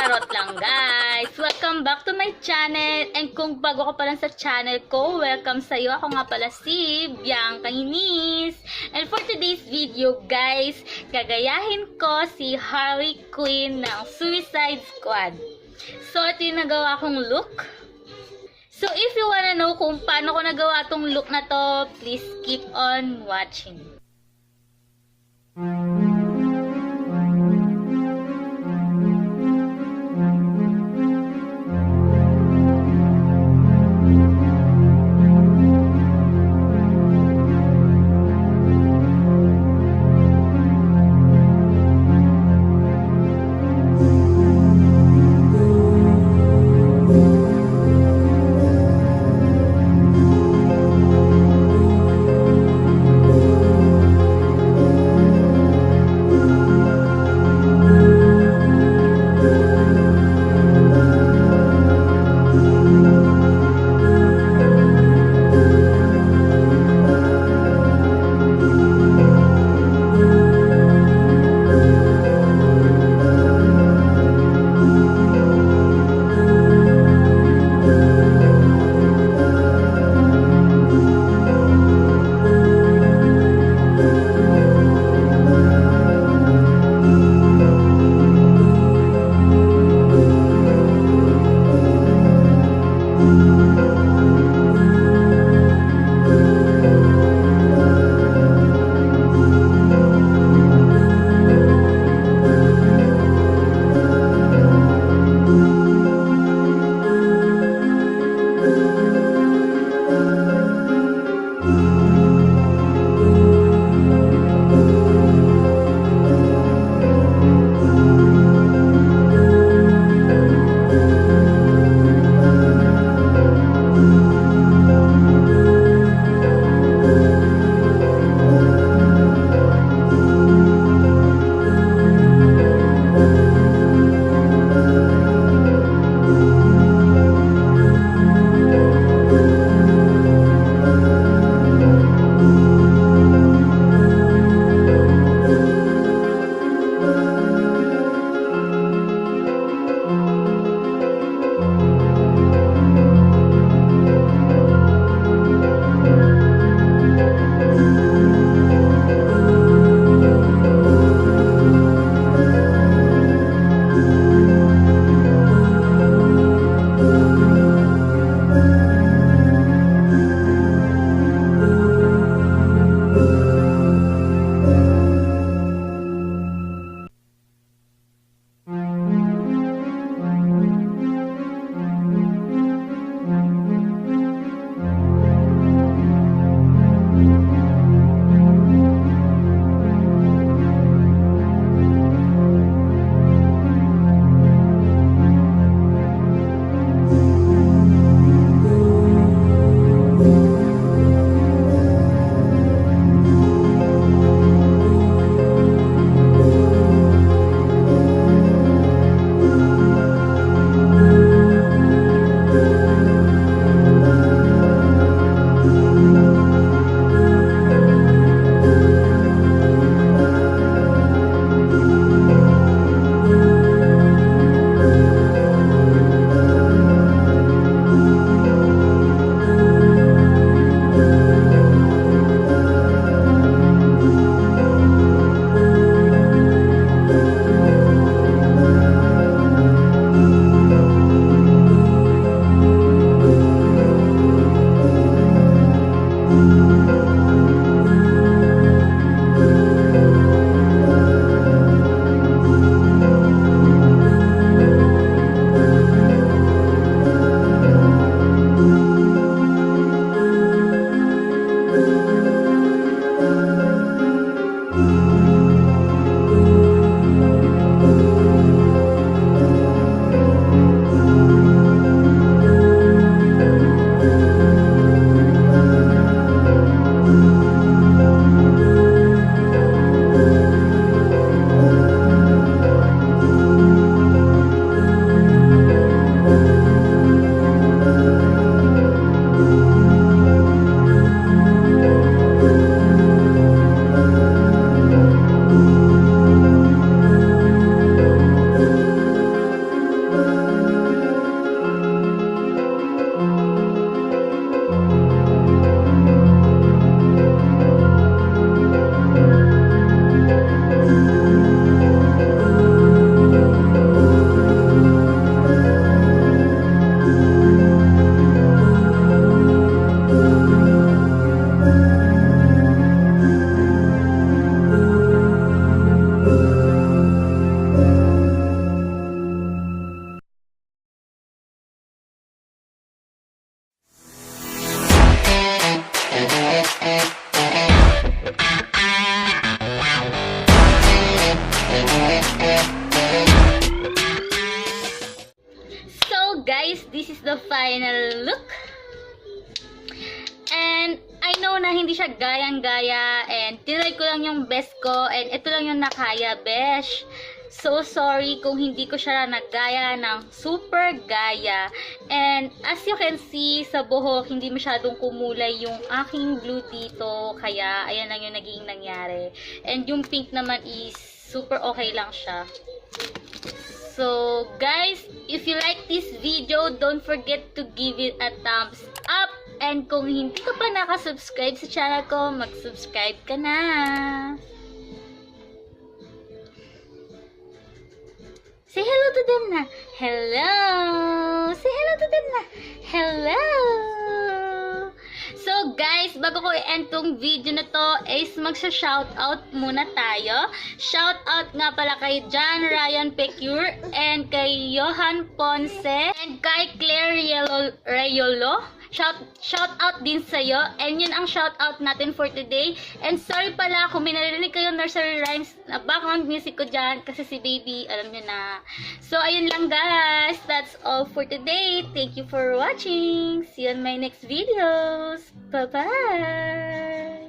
Charot lang guys! Welcome back to my channel. And kung bago ka pa lang sa channel ko, welcome sa'yo. Ako nga pala si Bianca, Eunice. And for today's video guys, gagayahin ko si Harley Quinn ng Suicide Squad. So ito yung nagawa kong look. So if you wanna know kung paano ko nagawa tong look na to, please keep on watching. this is the final look. And I know na hindi siya gayang-gaya and tinry ko lang yung best ko and ito lang yung nakaya, besh. So sorry kung hindi ko siya naggaya ng super gaya. And as you can see sa buhok, hindi masyadong kumulay yung aking blue dito. Kaya ayan lang yung naging nangyari. And yung pink naman is super okay lang siya. So guys, if you like this video, don't forget to give it a thumbs up. And kung hindi ka pa nakasubscribe sa channel ko, mag-subscribe ka na. Say hello to them na. Hello! Say hello to them na. Hello! So guys, bago ko i-end tong video na to, is magsa-shoutout muna tayo. Shoutout nga pala kay John Ryan Pecure, and kay Johan Ponce, and kay Claire Rayolo. Shout out din sa'yo. And yun ang shout out natin for today. And sorry pala kung may narinig kayo nursery rhymes na background music ko dyan kasi si baby, alam nyo na. So ayun lang guys, that's all for today. Thank you for watching. See you on my next videos. Bye bye.